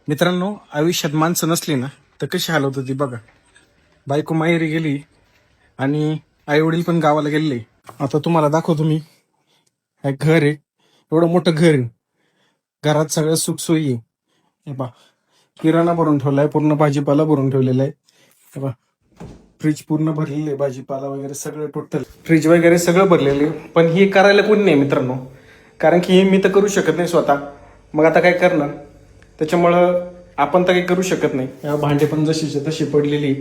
मित्रांनो, आयुष्यात माणसं नसली ना तर कशी हाल होती बघा. बायको माहेरी गेली आणि आई वडील पण गावाला गेले. आता तुम्हाला दाखवतो मी. हे घर आहे, एवढं मोठं घर आहे. घरात सगळं सुखसोयी आहे. हे पहा, किराणा भरून ठेवलाय, पूर्ण भाजीपाला भरून ठेवलेला आहे. हे पहा, फ्रीज पूर्ण भरलेले आहे, भाजीपाला वगैरे सगळं टोटल फ्रीज वगैरे सगळं भरलेले आहे. पण हे करायला कोणी नाही मित्रांनो, कारण की हे मी तर करू शकत नाही स्वतः. मग आता काय करणार? त्याच्यामुळं आपण तर काही करू शकत नाही. या भांडे पण जशीचे तशी पडलेली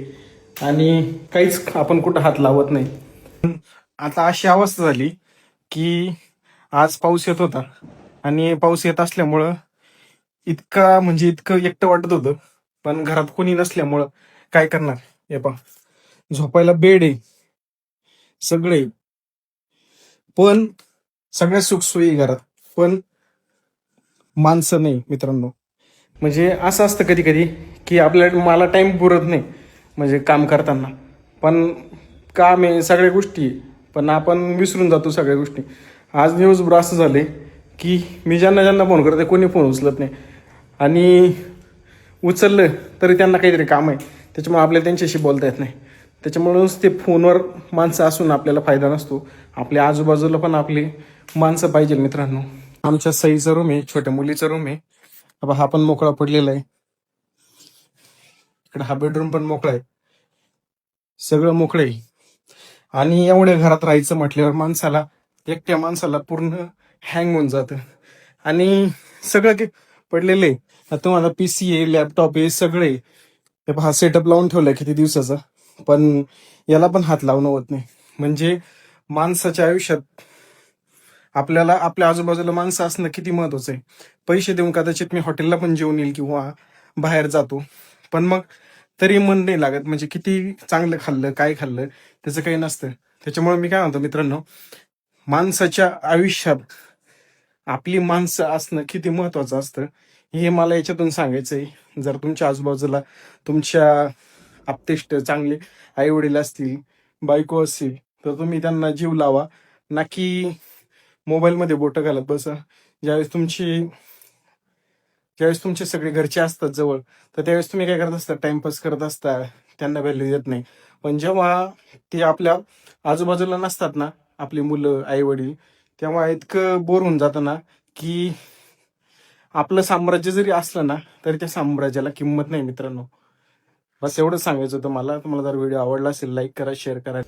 आणि काहीच आपण कुठं हात लावत नाही. आता अशी अवस्था झाली की आज पाऊस येत होता आणि पाऊस येत असल्यामुळं इतका म्हणजे इतकं एकटं वाटत होतं. पण घरात कोणी नसल्यामुळं काय करणार? हे पहा, झोपायला बेड आहे, सगळे आहे. पण सगळ्या सुखसोयी घरात, पण माणसं नाही मित्रांनो. म्हणजे असं असतं कधी कधी की मला टाइम पुरत नाही म्हणजे काम करताना. पण काम आहे, सगळ्या गोष्टी आहे, पण आपण विसरून जातो सगळ्या गोष्टी. आज दिवसभर असं झाले की मी ज्यांना ज्यांना फोन करते कोणी फोन उचलत नाही, आणि उचललं तरी त्यांना काहीतरी काम आहे, त्याच्यामुळे आपल्याला त्यांच्याशी बोलता येत नाही. त्याच्यामुळेच ते फोनवर माणसं असून आपल्याला फायदा नसतो. आपल्या आजूबाजूला पण आपली माणसं पाहिजे मित्रांनो. आमच्या सईचा रूम आहे, छोट्या मुलीचा रूम आहे. अब हा पण मोकळा पडलेला आहे. इकडे हा बेडरूम पण मोकळा आहे, सगळं मोकळं आहे. आणि एवढ्या घरात राहायचं म्हटल्यावर माणसाला, एकट्या माणसाला पूर्ण हँग होऊन जातं. आणि सगळं काही पडलेलं आहे. आता तुम्हाला पीसी आहे, लॅपटॉप आहे, सगळे आहे. हे पहा, सेटअप लावून ठेवलाय किती दिवसाचा, पण याला पण हात लावणं होत नाही. म्हणजे माणसाच्या आयुष्यात आपल्याला आपल्या आजूबाजूला माणसं असणं किती महत्वाचं आहे. पैसे देऊन कदाचित मी हॉटेलला पण जेवून येईल किंवा बाहेर जातो, पण मग तरी मन नाही लागत. म्हणजे किती चांगलं खाल्लं, काय खाल्लं, त्याचं काही नसतं. त्याच्यामुळे मी काय म्हणतो मित्रांनो, माणसाच्या आयुष्यात आपली माणसं असणं किती महत्वाचं असतं हे मला याच्यातून सांगायचंय. जर तुमच्या आजूबाजूला तुमच्या आप्तेष्ट चांगले आई वडील असतील, बायको असतील, तर तुम्ही त्यांना जीव लावा, ना की मोबाईलमध्ये बोटं घालत बसा. ज्यावेळेस तुमची ज्यावेळेस तुमचे सगळे घरचे असतात जवळ, तर त्यावेळेस तुम्ही काय करत असता? टाइमपास करत असता, त्यांना व्हॅल्यू देत नाही. पण जेव्हा ते आपल्या आजूबाजूला नसतात ना, आपली मुलं, आई वडील, तेव्हा इतकं बोर होऊन जातं ना की आपलं साम्राज्य जरी असलं ना तरी त्या साम्राज्याला किंमत नाही मित्रांनो. बस एवढंच सांगायचं होतं मला. तुम्हाला जर व्हिडिओ आवडला असेल, लाईक करा, शेअर करा.